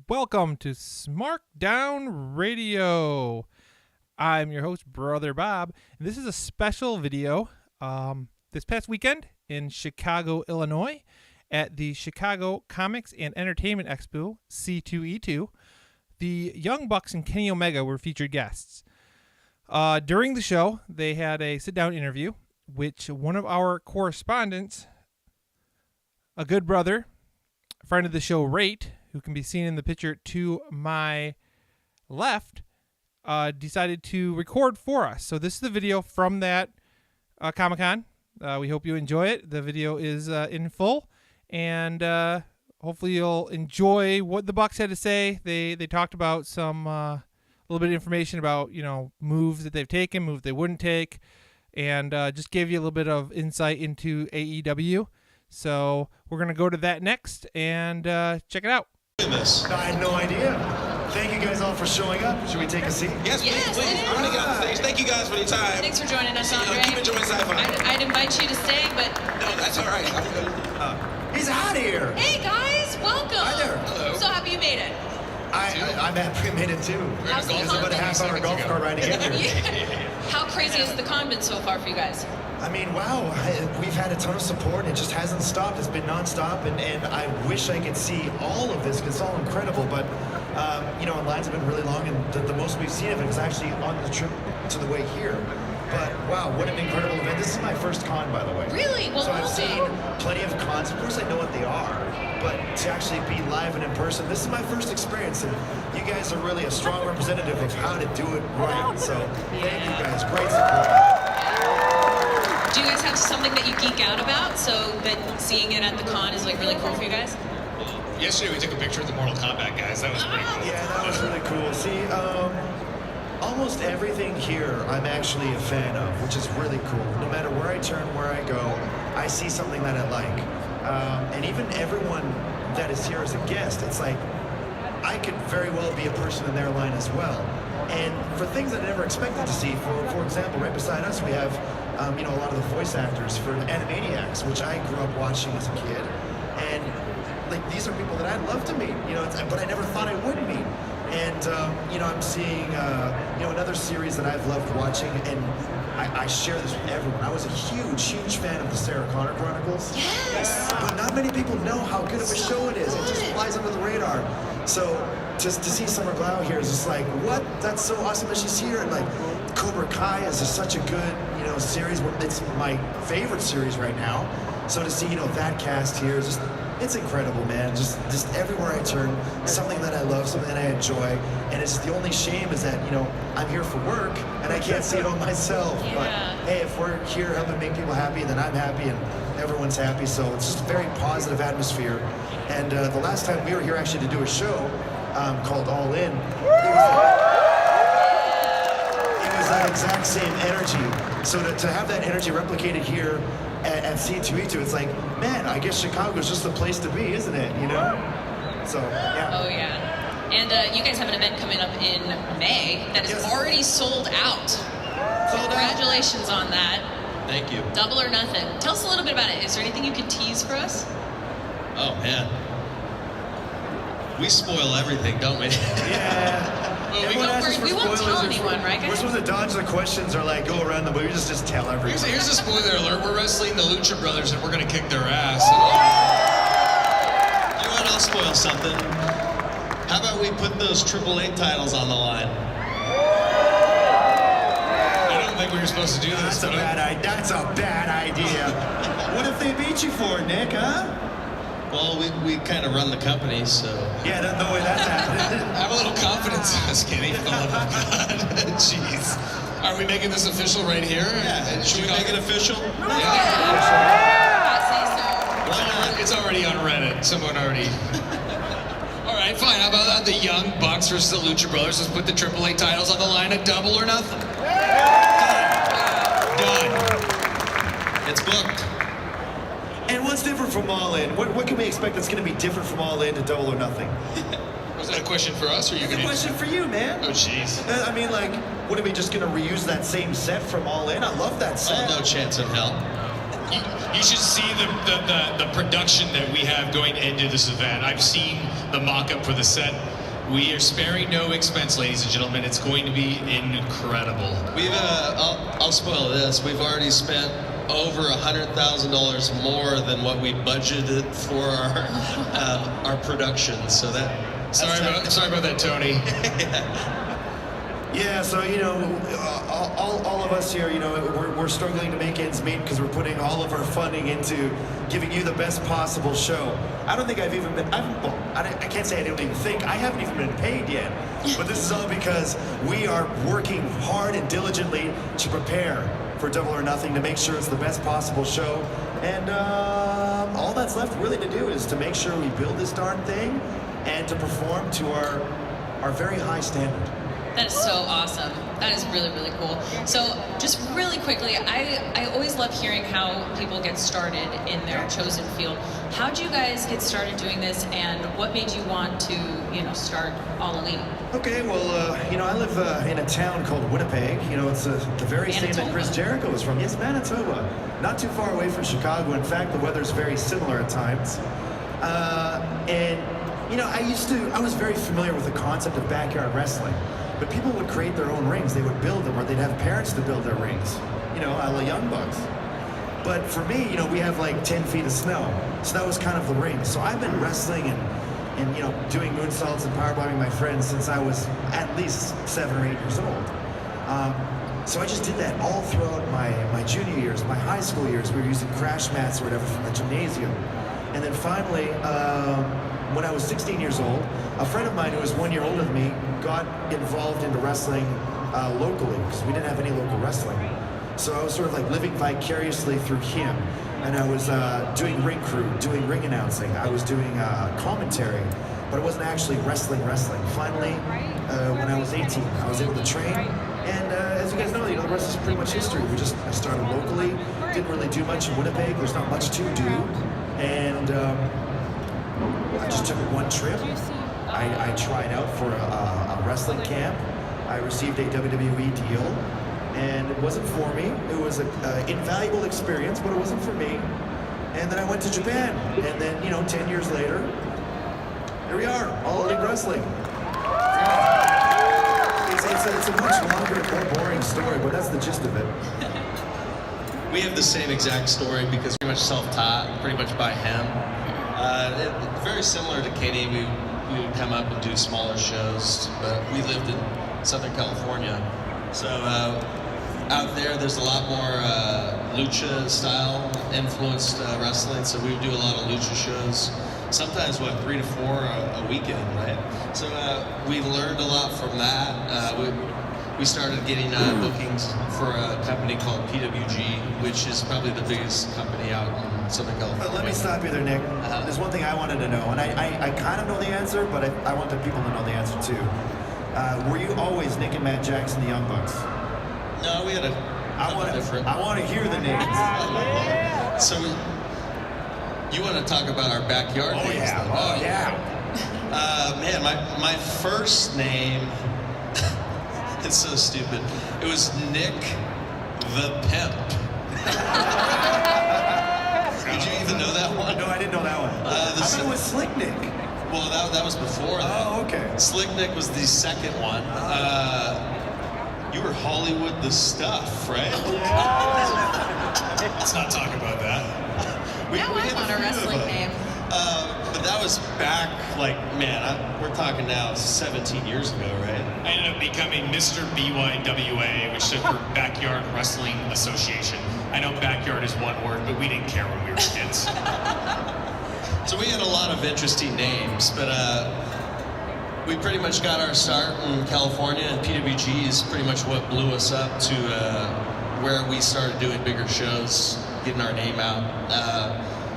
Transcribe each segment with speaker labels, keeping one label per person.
Speaker 1: Welcome to Smarkdown Radio. I'm your host, Brother Bob, and this is a special video this past weekend in Chicago, Illinois at the Chicago Comics and Entertainment Expo, C2E2. The Young Bucks and Kenny Omega were featured guests. During the show, they had a sit-down interview, which one of our correspondents, a good brother, a friend of the show, Wrate, who can be seen in the picture to my left, decided to record for us. So this is the video from that Comic-Con. We hope you enjoy it. The video is in full, and hopefully you'll enjoy what the Bucks had to say. They talked about some little bit of information about, you know, moves that they've taken, moves they wouldn't take, and just gave you a little bit of insight into AEW. So we're going to go to that next and check it out.
Speaker 2: I had no idea. Thank you guys all for showing up. Should we take a seat?
Speaker 3: Yes, please. I'm going to get on the stage. Thank you guys for your time.
Speaker 4: Thanks for joining us, Andre.
Speaker 3: Keep enjoying SYFY.
Speaker 4: I'd invite you to stay, but...
Speaker 3: No, that's all right.
Speaker 2: He's out here.
Speaker 4: Hey, guys. Welcome.
Speaker 2: Hi there.
Speaker 3: Hello.
Speaker 4: So happy you made it.
Speaker 2: I'm happy we made it too.
Speaker 4: How's the
Speaker 2: It was
Speaker 4: con
Speaker 2: about a half-hour golf cart ride to get here.
Speaker 4: How crazy has the con been so far for you guys?
Speaker 2: I mean, wow, we've had a ton of support. It just hasn't stopped. It's been nonstop, and I wish I could see all of this because it's all incredible. But, you know, our lines have been really long, and the most we've seen of it was actually on the trip to the way here. But, wow, what an incredible event. This is my first con, by the way.
Speaker 4: Really? Well,
Speaker 2: so I've seen plenty of cons. Of course, I know what they are. But to actually be live and in person, this is my first experience. And you guys are really a strong representative of how to do it right. So thank you guys. Great support.
Speaker 4: Do you guys have something that you geek out about so that seeing it at the con is like really cool for you guys?
Speaker 3: Yesterday we took a picture with the Mortal Kombat guys. That was pretty cool.
Speaker 2: Yeah, that was really cool. See, almost everything here I'm actually a fan of, which is really cool. No matter where I turn, where I go, I see something that I like. And even everyone that is here as a guest, it's like, I could very well be a person in their line as well. And for things that I never expected to see, for example, right beside us we have, you know, a lot of the voice actors for Animaniacs, which I grew up watching as a kid. And like, these are people that I'd love to meet, you know, but I never thought I would meet. And, you know, I'm seeing, you know, another series that I've loved watching, and I share this with everyone. I was a huge fan of the Sarah Connor Chronicles.
Speaker 4: Yes!
Speaker 2: But not many people know how good of a show it is. It just flies under the radar. So just to see Summer Glau here is just like, what? That's so awesome that she's here. And like, Cobra Kai is just such a good, you know, series. It's my favorite series right now. So to see, you know, that cast here is just, it's incredible, man. Just everywhere I turn, something that I love, something that I enjoy. And it's the only shame is that, you know, I'm here for work and I can't see it all myself.
Speaker 4: Yeah.
Speaker 2: But hey, if we're here helping make people happy, then I'm happy and everyone's happy. So it's just a very positive atmosphere. And the last time we were here actually to do a show called All In, it was that exact same energy. So to have that energy replicated here at C2E2, it's like, man, I guess Chicago's just the place to be, isn't it? You know? So, yeah.
Speaker 4: Oh, yeah. And you guys have an event coming up in May that is already sold out. Congratulations on that.
Speaker 3: Thank you.
Speaker 4: Double or Nothing. Tell us a little bit about it. Is there anything you can tease for us?
Speaker 3: Oh, man. We spoil everything, don't we?
Speaker 2: Yeah.
Speaker 4: We won't tell anyone, right, guys?
Speaker 2: We're supposed to dodge the questions or like go around them, but we just tell everyone.
Speaker 3: Here's a spoiler alert. We're wrestling the Lucha Brothers and we're going to kick their ass. You know what? I'll spoil something. How about we put those AAA titles on the line? I don't think we were supposed to do this.
Speaker 2: That's a bad idea. What if they beat you for it, Nick, huh?
Speaker 3: Well, we kind of run the company, so...
Speaker 2: Yeah, no way that's happening.
Speaker 3: Have a little confidence in us, Kenny. Oh, my God. Jeez. Are we making this official right here?
Speaker 2: Yeah.
Speaker 3: Should we make it official?
Speaker 4: I say so.
Speaker 3: Why not? It's already on Reddit. Someone already... All right, fine. How about the Young Bucks versus the Lucha Brothers? Let's put the AAA titles on the line at Double or Nothing. Done. It's booked.
Speaker 2: And what's different from All In? What can we expect that's going to be different from All In to Double or Nothing?
Speaker 3: Was that a question for us, or you
Speaker 2: It's a question for you, man.
Speaker 3: Oh, jeez.
Speaker 2: I mean, like, what are we just going to reuse that same set from All In? I love that set.
Speaker 3: Oh, no chance in hell. You should see the production that we have going into this event. I've seen the mock-up for the set. We are sparing no expense, ladies and gentlemen. It's going to be incredible.
Speaker 5: We've, I'll spoil this. We've already spent over $100,000 more than what we budgeted for our production. So
Speaker 3: sorry about that, Tony.
Speaker 2: Yeah, so, you know, all of us here, you know, we're struggling to make ends meet because we're putting all of our funding into giving you the best possible show. I don't think I've even been, I can't say I don't even think, I haven't even been paid yet. But this is all because we are working hard and diligently to prepare for Double or Nothing to make sure it's the best possible show. And all that's left really to do is to make sure we build this darn thing and to perform to our very high standard.
Speaker 4: That is so awesome. That is really, really cool. So just really quickly, I always love hearing how people get started in their chosen field. How did you guys get started doing this, and what made you want to, you know, start All Elite?
Speaker 2: Okay, well, you know, I live in a town called Winnipeg. You know, it's the very same that Chris Jericho is from. Yes, Manitoba. Not too far away from Chicago. In fact, the weather's very similar at times. And, you know, I was very familiar with the concept of backyard wrestling. But people would create their own rings. They would build them, or they'd have parents to build their rings. You know, a la Young Bucks. But for me, you know, we have like 10 feet of snow. So that was kind of the ring. So I've been wrestling and you know, doing moonsaults and powerbombing my friends since I was at least 7 or 8 years old. So I just did that all throughout my junior years, my high school years. We were using crash mats or whatever from the gymnasium. And then finally, when I was 16 years old, a friend of mine who was 1 year older than me got involved into wrestling locally because we didn't have any local wrestling. So I was sort of like living vicariously through him. And I was doing ring crew, doing ring announcing. I was doing commentary, but it wasn't actually wrestling. Finally, when I was 18, I was able to train. And as you guys know, the rest is pretty much history. I started locally, didn't really do much in Winnipeg. There's not much to do. And I just took one trip. I tried out for a wrestling camp. I received a WWE deal, and it wasn't for me. It was an invaluable experience, but it wasn't for me. And then I went to Japan, and then, you know, 10 years later, here we are, All Elite Wrestling. It's a much longer, more boring story, but that's the gist of it.
Speaker 5: We have the same exact story because pretty much self-taught, pretty much by him. Very similar to Kenny, we would come up and do smaller shows, but we lived in Southern California. So out there's a lot more lucha style influenced wrestling, so we would do a lot of lucha shows. Sometimes, 3 to 4 a weekend, right? So we learned a lot from that. We started getting bookings for a company called PWG, which is probably the biggest company out in Southern California.
Speaker 2: But let me stop you there, Nick. There's one thing I wanted to know, and I kind of know the answer, but I want the people to know the answer too. Were you always Nick and Matt Jackson, the Young Bucks?
Speaker 5: No, we had different.
Speaker 2: I want to hear the names.
Speaker 5: So you want to talk about our backyard names?
Speaker 2: Yeah.
Speaker 5: Man, my first name, it's so stupid. It was Nick the Pimp. Did you even know that one?
Speaker 2: No, I didn't know that one. I thought it was Slick Nick.
Speaker 5: Well, that was before that.
Speaker 2: Oh, okay.
Speaker 5: Slick Nick was the second one. You were Hollywood the Stuff, right?
Speaker 3: Let's not talk about that.
Speaker 4: Now I want a wrestling name.
Speaker 5: But that was back, we're talking now 17 years ago, right?
Speaker 3: I ended up becoming Mr. BYWA, which stood for Backyard Wrestling Association. I know backyard is one word, but we didn't care when we were kids.
Speaker 5: So we had a lot of interesting names, but we pretty much got our start in California, and PWG is pretty much what blew us up to where we started doing bigger shows, getting our name out.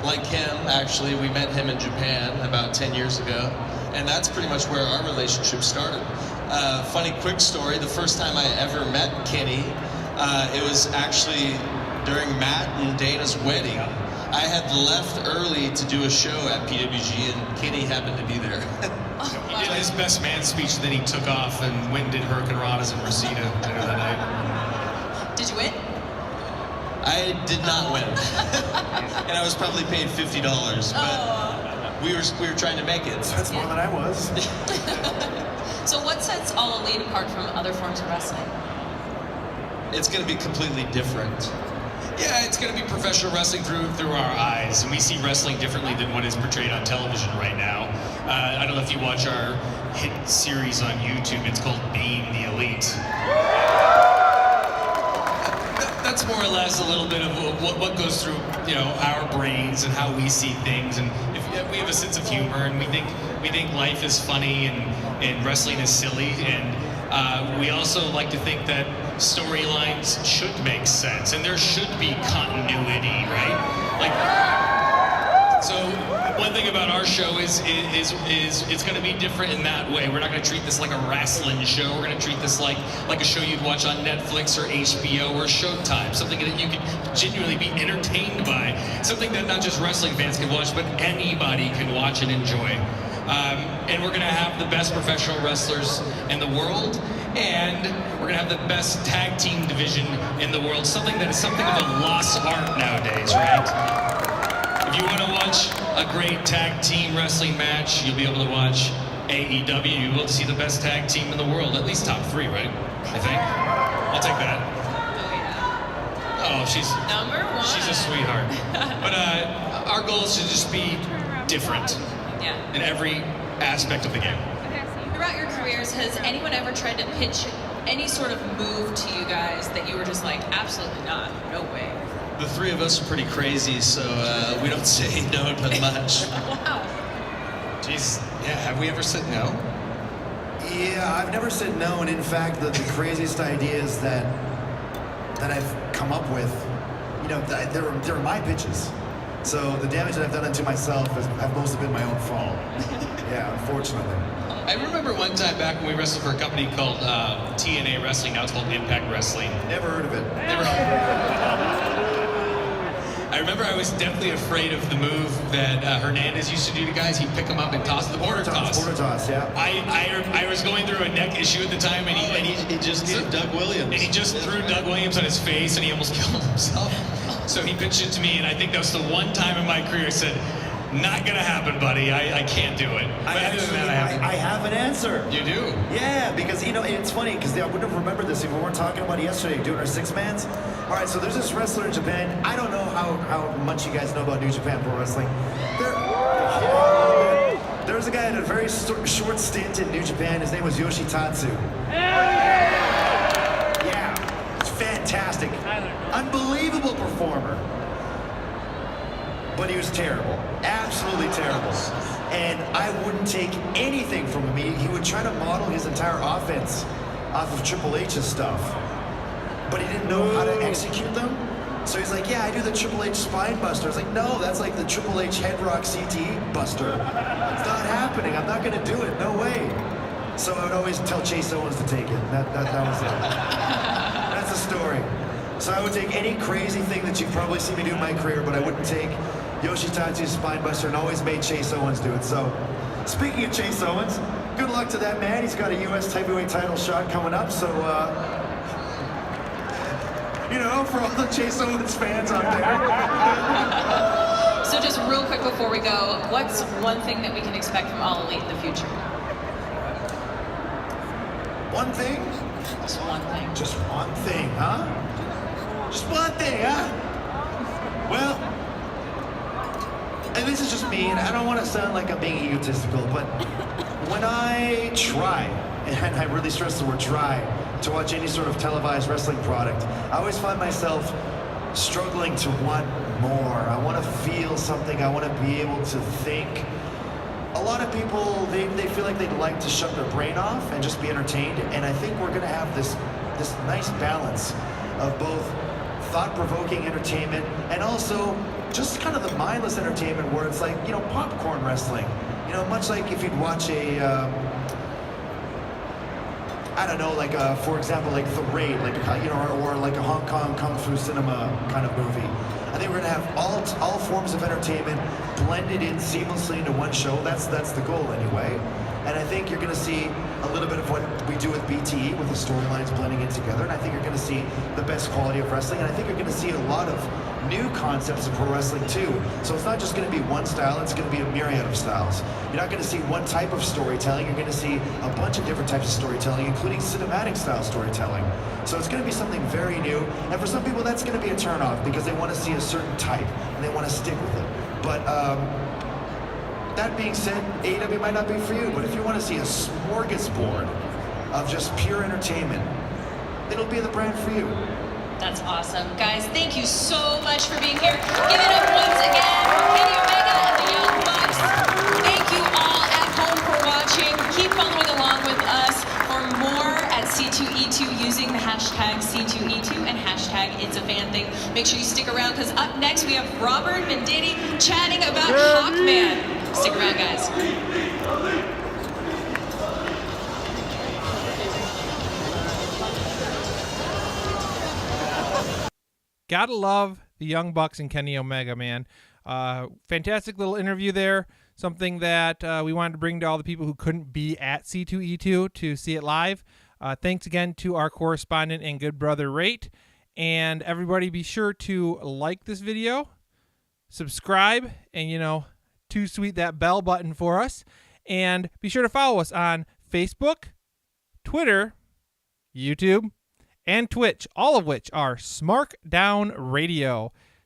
Speaker 5: Like him, actually, we met him in Japan about 10 years ago, and that's pretty much where our relationship started. Funny quick story, the first time I ever met Kenny, it was actually during Matt and Dana's wedding. I had left early to do a show at PWG, and Kenny happened to be there.
Speaker 3: He did his best man speech, and then he took off and went and did Hurricane Ranas and Reseda later that night.
Speaker 4: Did you win?
Speaker 5: I did not win. And I was probably paid $50, but we were trying to make it.
Speaker 2: That's more than I was.
Speaker 4: So what sets All Elite apart from other forms of wrestling?
Speaker 5: It's going to be completely different.
Speaker 3: Yeah, it's going to be professional wrestling through our eyes, and we see wrestling differently than what is portrayed on television right now. I don't know if you watch our hit series on YouTube. It's called Being the Elite. That's more or less a little bit of what goes through, our brains and how we see things. And if we have a sense of humor, and we think life is funny and wrestling is silly, and we also like to think that storylines should make sense and there should be continuity, right? So one thing about our show is it's going to be different in that way. We're not going to treat this like a wrestling show. We're going to treat this like a show you'd watch on Netflix or HBO or Showtime, something that you can genuinely be entertained by, something that not just wrestling fans can watch, but anybody can watch and enjoy. And we're going to have the best professional wrestlers in the world, and we're going to have the best tag team division in the world, something that is something of a lost art nowadays, right? If you want to watch a great tag team wrestling match, you'll be able to watch AEW. You'll be able to see the best tag team in the world, at least top 3, right? I think. I'll take that.
Speaker 4: Oh, yeah.
Speaker 3: Oh, she's
Speaker 4: number 1.
Speaker 3: She's a sweetheart. But our goal is to just be different.
Speaker 4: Yeah.
Speaker 3: In every aspect of the game.
Speaker 4: Throughout your careers, has anyone ever tried to pitch any sort of move to you guys that you were just like, absolutely not, no way?
Speaker 5: The 3 of us are pretty crazy, so we don't say no to much.
Speaker 4: Wow.
Speaker 3: Jeez, yeah, have we ever said no?
Speaker 2: Yeah, I've never said no, and in fact, the craziest ideas that I've come up with, they're my pitches. So the damage that I've done unto myself have mostly been my own fault. Yeah, unfortunately.
Speaker 3: I remember one time back when we wrestled for a company called TNA Wrestling, now it's called Impact Wrestling.
Speaker 2: Never heard of it.
Speaker 3: I remember I was definitely afraid of the move that Hernandez used to do to guys. He'd pick them up and toss the border toss.
Speaker 2: Border toss, yeah.
Speaker 3: I was going through a neck issue at the time, and he just did
Speaker 5: Doug Williams.
Speaker 3: And he just threw Doug Williams on his face, and he almost killed himself. So he pitched it to me, and I think that was the one time in my career I said, not gonna happen, buddy. I can't do it. But
Speaker 2: I have an answer.
Speaker 3: You do?
Speaker 2: Yeah, because it's funny because I wouldn't have remembered this if we weren't talking about it yesterday, doing our 6-mans. All right, so there's this wrestler in Japan. I don't know how much you guys know about New Japan Pro Wrestling. There was a guy that had a very short stint in New Japan. His name was Yoshitatsu. Yeah, it's fantastic. Unbelievable performer. But he was terrible. Absolutely terrible. And I wouldn't take anything from him. He would try to model his entire offense off of Triple H's stuff. But he didn't know how to execute them. So he's like, yeah, I do the Triple H spine buster. I was like, no, that's like the Triple H head rock CTE buster. It's not happening. I'm not going to do it. No way. So I would always tell Chase Owens to take it. That was it. That's the story. So I would take any crazy thing that you've probably seen me do in my career, but I wouldn't take Yoshitatsu's spine buster, and always made Chase Owens do it. So, speaking of Chase Owens, good luck to that man. He's got a U.S. heavyweight title shot coming up, so, for all the Chase Owens fans out there.
Speaker 4: So just real quick before we go, what's one thing that we can expect from All Elite in the future?
Speaker 2: One thing?
Speaker 4: Just one thing.
Speaker 2: Just one thing, huh? Just one thing, huh? Well, and this is just me, and I don't want to sound like I'm being egotistical, but when I try, and I really stress the word try, to watch any sort of televised wrestling product, I always find myself struggling to want more. I want to feel something. I want to be able to think. A lot of people, they feel like they'd like to shut their brain off and just be entertained, and I think we're going to have this nice balance of both thought-provoking entertainment and also just kind of the mindless entertainment where it's like, popcorn wrestling. Much like if you'd watch for example, like the Wrate, or like a Hong Kong Kung Fu cinema kind of movie. I think we're gonna have all forms of entertainment blended in seamlessly into one show. That's the goal anyway. And I think you're going to see a little bit of what we do with BTE, with the storylines blending in together. And I think you're going to see the best quality of wrestling. And I think you're going to see a lot of new concepts of pro wrestling too. So it's not just going to be one style, it's going to be a myriad of styles. You're not going to see one type of storytelling, you're going to see a bunch of different types of storytelling, including cinematic style storytelling. So it's going to be something very new. And for some people, that's going to be a turnoff because they want to see a certain type and they want to stick with it. But that being said, AEW might not be for you, but if you want to see a smorgasbord of just pure entertainment, it'll be the brand for you.
Speaker 4: That's awesome. Guys, thank you so much for being here. Give it up once again for Kenny Omega and the Young Bucks. Thank you all at home for watching. Keep following along with us for more at C2E2 using the hashtag C2E2 and hashtag It's a Fan Thing. Make sure you stick around because up next we have Robert Venditti chatting about Hawkman. Stick around, guys.
Speaker 1: Gotta love the Young Bucks and Kenny Omega, man. Fantastic little interview there. Something that we wanted to bring to all the people who couldn't be at C2E2 to see it live. Thanks again to our correspondent and good brother, Wrate. And everybody be sure to like this video, subscribe, and, you know, too sweet that bell button for us. And be sure to follow us on Facebook, Twitter, YouTube, and Twitch, all of which are Smarkdown Radio.